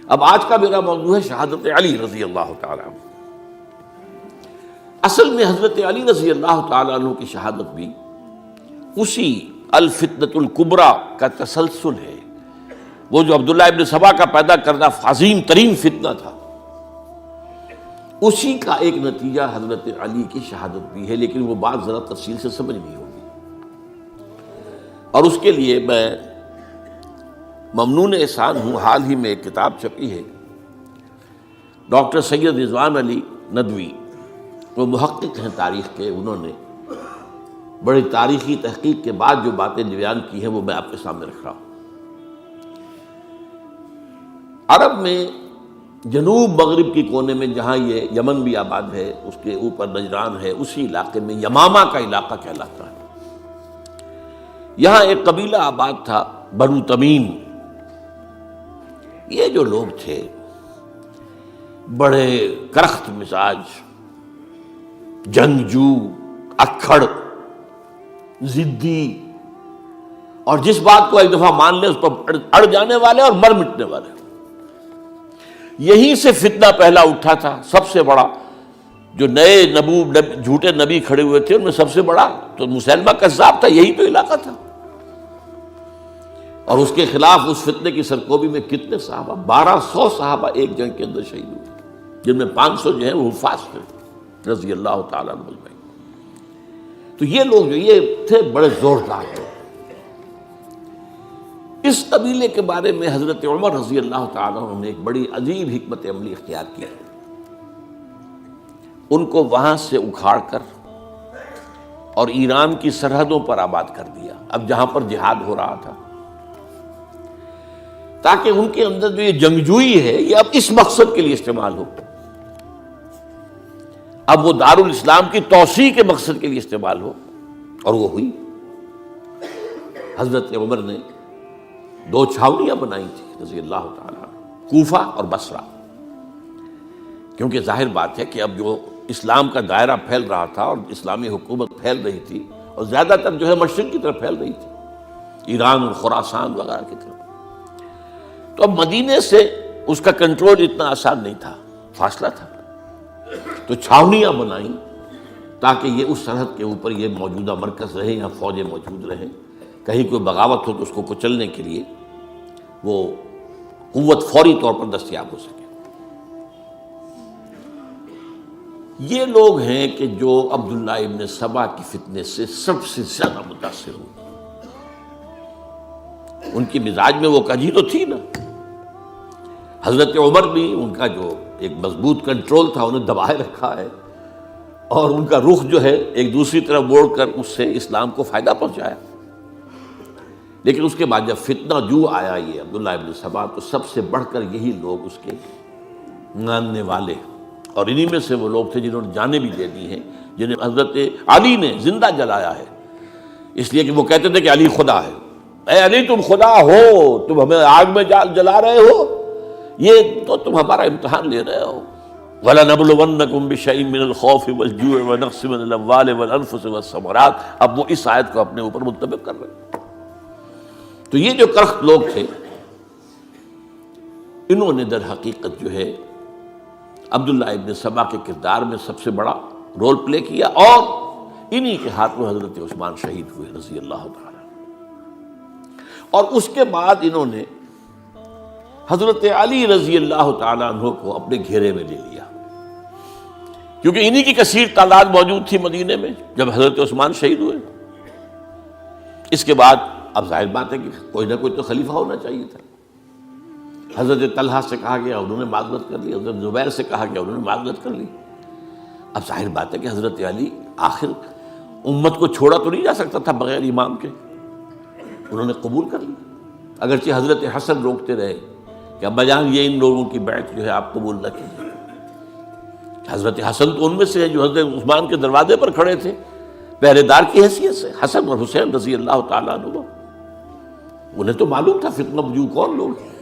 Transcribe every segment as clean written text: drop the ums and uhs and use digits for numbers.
اب آج کا میرا موضوع ہے شہادت علی رضی اللہ تعالیٰ عنہ۔ اصل میں حضرت علی رضی اللہ تعالیٰ عنہ کی شہادت بھی اسی الفتنۃ الکبریٰ کا تسلسل ہے۔ وہ جو عبداللہ ابن سبا کا پیدا کردہ عظیم ترین فتنہ تھا، اسی کا ایک نتیجہ حضرت علی کی شہادت بھی ہے، لیکن وہ بات ذرا تفصیل سے سمجھنی ہوگی، اور اس کے لیے میں ممنون احسان ہوں۔ حال ہی میں ایک کتاب چھپی ہے، ڈاکٹر سید رضوان علی ندوی، وہ محقق ہیں تاریخ کے، انہوں نے بڑی تاریخی تحقیق کے بعد جو باتیں بیان کی ہیں وہ میں آپ کے سامنے رکھ رہا ہوں۔ عرب میں جنوب مغرب کی کونے میں، جہاں یہ یمن بھی آباد ہے، اس کے اوپر نجران ہے، اسی علاقے میں یمامہ کا علاقہ کہلاتا ہے۔ یہاں ایک قبیلہ آباد تھا، بنو تمیم۔ یہ جو لوگ تھے بڑے کرخت مزاج، جنگجو، اکھڑ، ضدی، اور جس بات کو ایک دفعہ مان لے اس پر اڑ جانے والے اور مر مٹنے والے۔ یہیں سے فتنہ پہلا اٹھا تھا، سب سے بڑا جو نئے جھوٹے نبی کھڑے ہوئے تھے ان میں سب سے بڑا تو مسیلمہ کذاب تھا، یہی تو علاقہ تھا، اور اس کے خلاف اس فتنے کی سرکوبی میں کتنے صحابہ، 1200 صحابہ ایک جنگ کے اندر شہید ہوئے، جن میں 500 جو ہیں وہ حفاظ تھے رضی اللہ تعالیٰ عنہ اجمعین۔ تو یہ لوگ جو یہ تھے بڑے زوردار تھے۔ اس قبیلے کے بارے میں حضرت عمر رضی اللہ تعالیٰ عنہ نے ایک بڑی عجیب حکمت عملی اختیار کی، ان کو وہاں سے اکھاڑ کر اور ایران کی سرحدوں پر آباد کر دیا، اب جہاں پر جہاد ہو رہا تھا، تاکہ ان کے اندر جو یہ جنگجوئی ہے یہ اب اس مقصد کے لیے استعمال ہو، اب وہ دارالاسلام کی توسیع کے مقصد کے لیے استعمال ہو، اور وہ ہوئی۔ حضرت عمر نے 2 چھاؤنیاں بنائی تھی رضی اللہ تعالیٰ عنہ، کوفہ اور بصرہ، کیونکہ ظاہر بات ہے کہ اب جو اسلام کا دائرہ پھیل رہا تھا اور اسلامی حکومت پھیل رہی تھی، اور زیادہ تر جو ہے مشرق کی طرف پھیل رہی تھی، ایران اور خراسان وغیرہ کی طرف، تو اب مدینے سے اس کا کنٹرول اتنا آسان نہیں تھا، فاصلہ تھا، تو چھاؤنیاں بنائیں تاکہ یہ اس سرحد کے اوپر یہ موجودہ مرکز رہے، یہاں فوجیں موجود رہیں، کہیں کوئی بغاوت ہو تو اس کو کچلنے کے لیے وہ قوت فوری طور پر دستیاب ہو سکے۔ یہ لوگ ہیں کہ جو عبداللہ ابن سبا کی فتنے سے سب سے زیادہ متاثر ہوئے۔ ان کی مزاج میں وہ کجی تو تھی نا، حضرت عمر بھی ان کا جو ایک مضبوط کنٹرول تھا انہیں دبائے رکھا ہے، اور ان کا رخ جو ہے ایک دوسری طرف موڑ کر اس سے اسلام کو فائدہ پہنچایا۔ لیکن اس کے بعد جب فتنہ جو آیا یہ عبداللہ ابن سبا، تو سب سے بڑھ کر یہی لوگ اس کے ماننے والے، اور انہی میں سے وہ لوگ تھے جنہوں نے جانیں بھی دے دی ہیں، جنہیں حضرت علی نے زندہ جلایا ہے، اس لیے کہ وہ کہتے تھے کہ علی خدا ہے۔ اے علی تم خدا ہو، تم ہمیں آگ میں جلا رہے ہو، یہ تو تم ہمارا امتحان لے رہے ہو۔ وَلَنَبْلُوَنَّكُمْ بِشَيْءٍ مِّنَ الْخَوْفِ وَالْجُوعِ وَنَقْصٍ مِّنَ الْأَمْوَالِ وَالْأَنفُسِ وَالثَّمَرَاتِ، اب وہ اس آیت کو اپنے اوپر منطبق کر رہے ہیں۔ تو یہ جو کرخت لوگ تھے، انہوں نے در حقیقت جو ہے عبداللہ ابن سبا کے کردار میں سب سے بڑا رول پلے کیا، اور انہی کے ہاتھوں حضرت عثمان شہید ہوئے رضی اللہ تعالیٰ۔ اور اس کے بعد انہوں نے حضرت علی رضی اللہ تعالیٰ عنہ کو اپنے گھیرے میں لے لیا، کیونکہ انہی کی کثیر تعداد موجود تھی مدینے میں جب حضرت عثمان شہید ہوئے۔ اس کے بعد اب ظاہر بات ہے کہ کوئی نہ کوئی تو خلیفہ ہونا چاہیے تھا۔ حضرت طلحہ سے کہا گیا، انہوں نے معذرت کر لی، حضرت زبیر سے کہا گیا، انہوں نے معذرت کر لی۔ اب ظاہر بات ہے کہ حضرت علی آخر امت کو چھوڑا تو نہیں جا سکتا تھا بغیر امام کے، انہوں نے قبول کر لی، اگرچہ حضرت حسن روکتے رہے کہ ابا جان یہ ان لوگوں کی بیعت جو ہے آپ قبول نہ کیجیے۔ حضرت حسن تو ان میں سے ہیں جو حضرت عثمان کے دروازے پر کھڑے تھے پہرے دار کی حیثیت سے، حسن اور حسین رضی اللہ تعالیٰ عنہ، انہیں تو معلوم تھا فتنہ جو کون لوگ ہیں۔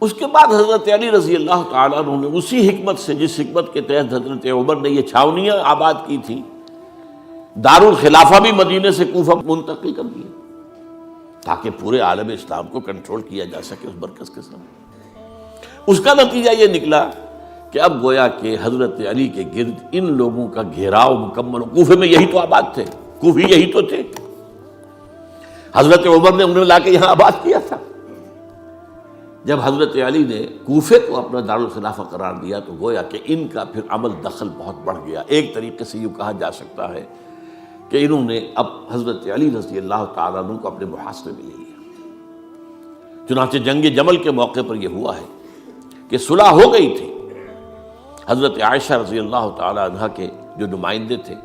اس کے بعد حضرت علی رضی اللہ تعالیٰ عنہ نے اسی حکمت سے، جس حکمت کے تحت حضرت عمر نے یہ چھاونیاں آباد کی تھی، دارالخلافہ بھی مدینے سے کوفہ منتقل کر دیا، تاکہ پورے عالم اسلام کو کنٹرول کیا جا سکے اس مرکز کے ساتھ۔ اس کا نتیجہ یہ نکلا کہ اب گویا کہ حضرت علی کے گرد ان لوگوں کا گھیراؤ مکمل، کوفے میں یہی تو آباد تھے، کوفی یہی تو تھے، حضرت عمر نے انہیں لا کے یہاں آباد کیا تھا۔ جب حضرت علی نے کوفے کو اپنا دارالخلافہ قرار دیا تو گویا کہ ان کا پھر عمل دخل بہت بڑھ گیا۔ ایک طریقے سے یہ کہا جا سکتا ہے کہ انہوں نے اب حضرت علی رضی اللہ تعالیٰ عنہ کو اپنے محاصرے میں لے لیا۔ چنانچہ جنگ جمل کے موقع پر یہ ہوا ہے کہ صلح ہو گئی تھی، حضرت عائشہ رضی اللہ تعالیٰ عنہ کے جو نمائندے تھے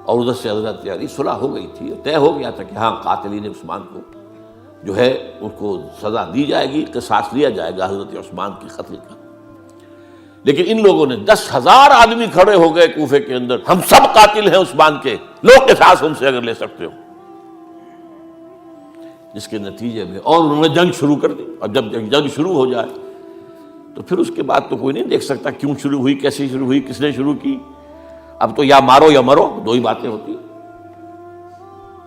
اور ادھر سے حضرت علی، صلح ہو گئی تھی، طے ہو گیا تھا کہ ہاں قاتلین عثمان کو جو ہے ان کو سزا دی جائے گی، قصاص لیا جائے گا حضرت عثمان کی قتل کا۔ لیکن ان لوگوں نے 10,000 آدمی کھڑے ہو گئے کوفے کے اندر، ہم سب قاتل ہیں عثمان کے، لوگ قصاص ہم سے اگر لے سکتے ہو، جس کے نتیجے میں اور انہوں نے جنگ شروع کر دی۔ اور جب جنگ شروع ہو جائے تو پھر اس کے بعد تو کوئی نہیں دیکھ سکتا کیوں شروع ہوئی، کیسے شروع ہوئی، کس نے شروع کی۔ اب تو یا مارو یا مرو، دو ہی باتیں ہوتی۔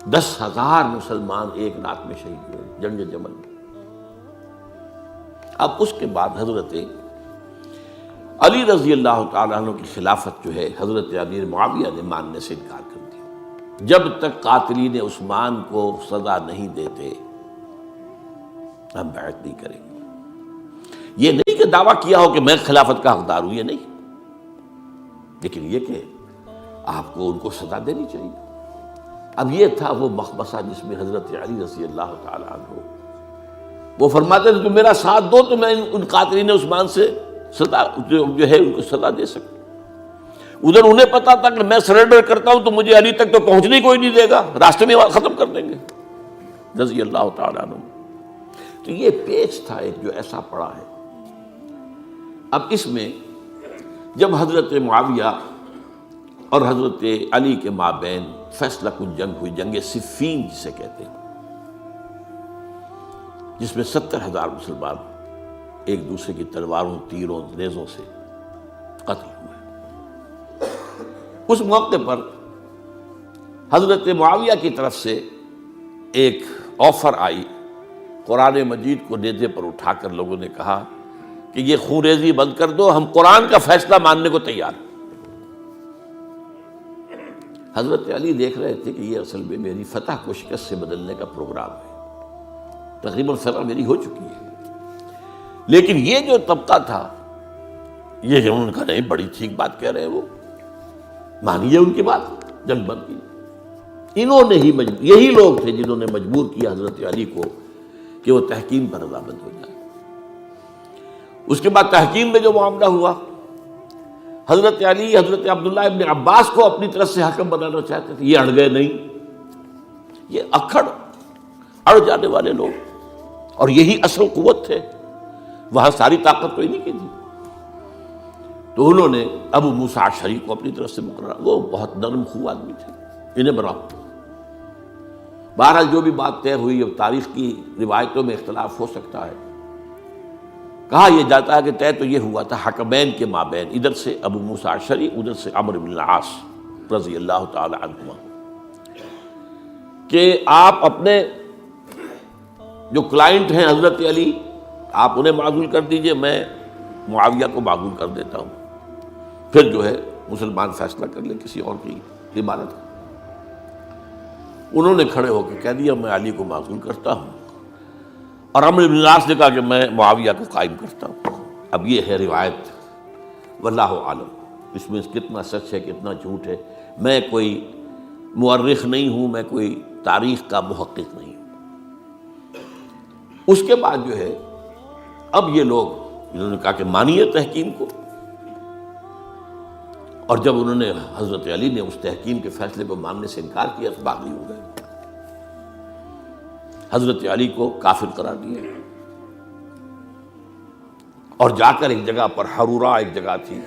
10,000 مسلمان ایک رات میں شہید ہوئے جنگ جمل میں۔ اب اس کے بعد حضرت علی رضی اللہ تعالیٰ عنہ کی خلافت جو ہے حضرت امیر معاویہ نے ماننے سے انکار کر دیا۔ جب تک قاتلین عثمان کو سزا نہیں دیتے ہم بیعت نہیں کریں گے۔ یہ نہیں کہ دعویٰ کیا ہو کہ میں خلافت کا حقدار ہوں، یہ نہیں، لیکن یہ کہ آپ کو ان کو سزا دینی چاہیے۔ اب یہ تھا وہ مخمصہ جس میں حضرت علی رضی اللہ تعالیٰ عنہ وہ فرماتے تھے کہ میرا ساتھ دو تو میں ان قاتلین عثمان سے سزا جو ہے ان کو سزا دے سکوں۔ ادھر انہیں پتا تھا کہ میں سرنڈر کرتا ہوں تو مجھے علی تک تو پہنچنے کوئی نہیں دے گا، راستے میں ختم کر دیں گے رضی اللہ تعالیٰ عنہ۔ تو یہ پیچ تھا ایک جو ایسا پڑا ہے۔ اب اس میں جب حضرت معاویہ اور حضرت علی کے مابین فیصلہ کن جنگ ہوئی، جنگ صفین جسے کہتے ہیں، جس میں 70,000 مسلمان ایک دوسرے کی تلواروں، تیروں، نیزوں سے قتل ہوئے۔ اس موقع پر حضرت معاویہ کی طرف سے ایک آفر آئی، قرآن مجید کو نیزے پر اٹھا کر لوگوں نے کہا کہ یہ خون ریزی بند کر دو، ہم قرآن کا فیصلہ ماننے کو تیار ہیں۔ حضرت علی دیکھ رہے تھے کہ یہ اصل میں میری فتح کو شکست سے بدلنے کا پروگرام ہے، تقریباً فتح میری ہو چکی ہے، لیکن یہ جو طبقہ تھا یہ انہوں نے کہا نہیں بڑی ٹھیک بات کہہ رہے ہیں، وہ مانیے ان کی بات، جنگ بند کی۔ انہوں نے ہی یہی لوگ تھے جنہوں نے مجبور کیا حضرت علی کو کہ وہ تحکیم پر رضامند ہو جائے۔ اس کے بعد تحکیم میں جو معاملہ ہوا، حضرت علی حضرت عبداللہ ابن عباس کو اپنی طرف سے حکم بنانا چاہتے تھے، یہ اڑ گئے نہیں۔ یہ اکھڑ اڑ جانے والے لوگ، اور یہی اصل قوت تھے، وہاں ساری طاقت تو انہیں کی تھی۔ تو انہوں نے ابو موسیٰ اشعری کو اپنی طرف سے مقررہ، وہ بہت نرم خو آدمی تھے، انہیں بنا۔ بہرحال جو بھی بات طے ہوئی، اب تاریخ کی روایتوں میں اختلاف ہو سکتا ہے، کہا یہ جاتا ہے کہ طے تو یہ ہوا تھا حکمین کے مابین، ادھر سے ابو موسیٰ اشعری، ادھر سے عمرو بن العاص رضی اللہ تعالی عنہما، کہ آپ اپنے جو کلائنٹ ہیں حضرت علی آپ انہیں معزول کر دیجئے، میں معاویہ کو معزول کر دیتا ہوں، پھر جو ہے مسلمان فیصلہ کر لیں کسی اور کی عبادت۔ انہوں نے کھڑے ہو کے کہہ دیا میں علی کو معزول کرتا ہوں، اور عمرو بن العاص نے کہا کہ میں معاویہ کو قائم کرتا ہوں۔ اب یہ ہے روایت، واللہ عالم اس میں کتنا سچ ہے کتنا جھوٹ ہے، میں کوئی مورخ نہیں ہوں، میں کوئی تاریخ کا محقق نہیں ہوں۔ اس کے بعد جو ہے اب یہ لوگ انہوں نے کہا کہ مانیے تحکیم کو، اور جب انہوں نے حضرت علی نے اس تحکیم کے فیصلے کو ماننے سے انکار کیا تو باغی ہو گئے، حضرت علی کو کافر قرار دیا، اور جا کر ایک جگہ پر حرورہ ایک جگہ تھی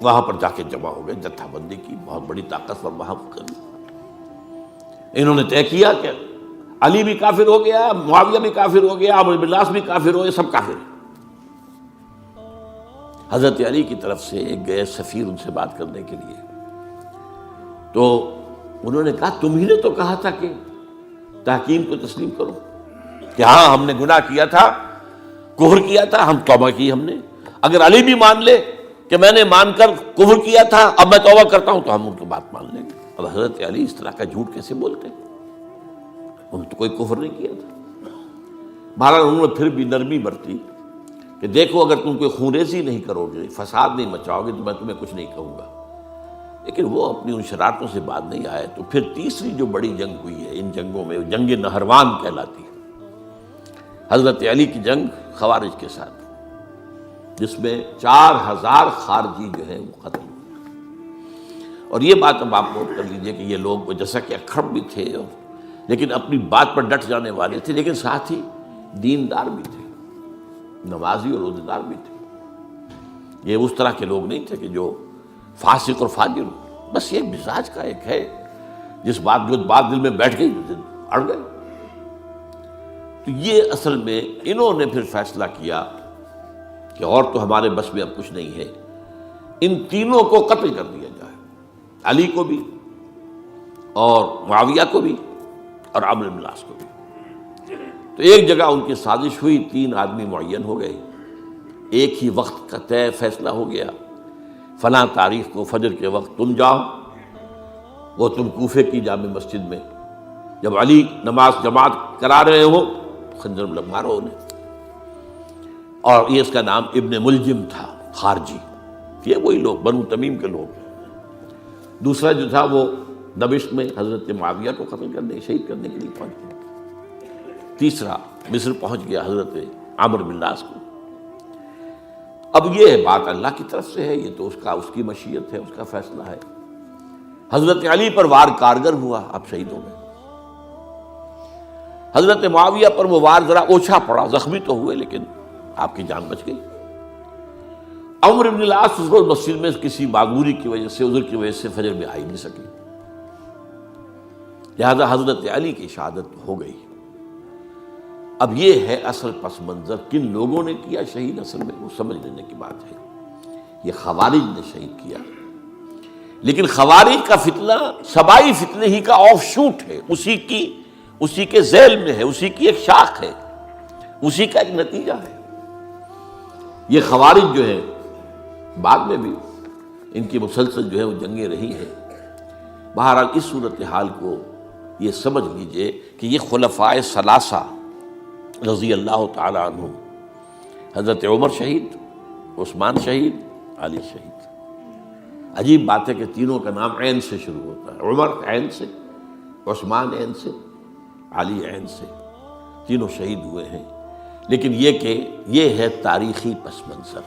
وہاں پر جا کے جمع ہو گئے، جتھا بندی کی بہت بڑی طاقت پر وہاں کر۔ انہوں نے طے کیا کہ علی بھی کافر ہو گیا، معاویہ بھی کافر ہو گیا، عمرو بن العاص بھی کافر ہو گئے، سب کافر ہیں۔ حضرت علی کی طرف سے ایک گئے سفیر ان سے بات کرنے کے لیے، تو انہوں نے کہا تم ہی نے تو کہا تھا کہ تحکیم کو تسلیم کرو، کہ ہاں ہم نے گناہ کیا تھا، کفر کیا تھا، ہم توبہ کی ہم نے. اگر علی بھی مان لے کہ میں نے مان کر کفر کیا تھا اب میں توبہ کرتا ہوں تو ہم ان کی بات مان لیں گے. اب حضرت علی اس طرح کا جھوٹ کیسے بولتے؟ انہوں نے تو کوئی کفر نہیں کیا تھا. بہرحال انہوں نے پھر بھی نرمی برتی کہ دیکھو اگر تم کوئی خونریزی نہیں کرو گے، فساد نہیں مچاؤ گے تو میں تمہیں کچھ نہیں کہوں گا. لیکن وہ اپنی ان شرارتوں سے بعد نہیں آئے. تو پھر تیسری جو بڑی جنگ ہوئی ہے ان جنگوں میں، جنگ نہروان کہلاتی ہے، حضرت علی کی جنگ خوارج کے ساتھ، جس میں 4000 خارجی جو ہیں وہ قتل ہوئے. اور یہ بات اب آپ نوٹ کر لیجئے کہ یہ لوگ جیسا کہ اکھڑ بھی تھے لیکن اپنی بات پر ڈٹ جانے والے تھے، لیکن ساتھ ہی دیندار بھی تھے، نمازی اور روزہ دار بھی تھے. یہ اس طرح کے لوگ نہیں تھے کہ جو فاسق اور فاجر ہو. بس یہ مزاج کا ایک ہے جو بات دل میں بیٹھ گئی اڑ گئے. تو یہ اصل میں انہوں نے پھر فیصلہ کیا کہ اور تو ہمارے بس میں اب کچھ نہیں ہے، ان تینوں کو قتل کر دیا جائے، علی کو بھی اور معاویہ کو بھی اور عمرو بن العاص کو بھی. تو ایک جگہ ان کی سازش ہوئی، 3 آدمی معین ہو گئے، ایک ہی وقت کا طے فیصلہ ہو گیا، فلاں تاریخ کو فجر کے وقت تم جاؤ، وہ تم کوفے کی جامع مسجد میں جب علی نماز جماعت کرا رہے ہو خنجر مارو انہیں. اور یہ اس کا نام ابن ملجم تھا، خارجی، یہ وہی لوگ بنو تمیم کے لوگ. دوسرا جو تھا وہ دمشق میں حضرت معاویہ کو قتل کرنے شہید کرنے کے لیے پہنچ گیا. تیسرا مصر پہنچ گیا حضرت عمرو بن العاص کو. اب یہ بات اللہ کی طرف سے ہے، یہ تو اس کی مشیت ہے، اس کا فیصلہ ہے. حضرت علی پر وار کارگر ہوا، اب شہید ہو گئے. حضرت معاویہ پر وہ وار ذرا اوچھا پڑا، زخمی تو ہوئے لیکن آپ کی جان بچ گئی. عمرو بن العاص اس روز مسجد میں کسی معذوری کی وجہ سے، عذر کی وجہ سے فجر میں آئی نہیں سکی، لہذا حضرت علی کی شہادت ہو گئی. اب یہ ہے اصل پس منظر، کن لوگوں نے کیا شہید اصل میں وہ سمجھ لینے کی بات ہے. یہ خوارج نے شہید کیا، لیکن خوارج کا فتنہ سبائی فتنے ہی کا آف شوٹ ہے، اسی کے ذیل میں ہے، اسی کی ایک شاخ ہے، اسی کا ایک نتیجہ ہے. یہ خوارج جو ہے بعد میں بھی ان کی مسلسل جو ہے وہ جنگیں رہی ہیں. بہرحال اس صورتحال کو یہ سمجھ لیجئے کہ یہ خلفائے ثلاثہ رضی اللہ تعالی عنہ، حضرت عمر شہید، عثمان شہید، علی شہید. عجیب بات ہے کہ تینوں کا نام عین سے شروع ہوتا ہے، عمر عین سے، عثمان عین سے، علی عین سے. تینوں شہید ہوئے ہیں. لیکن یہ کہ یہ ہے تاریخی پس منظر.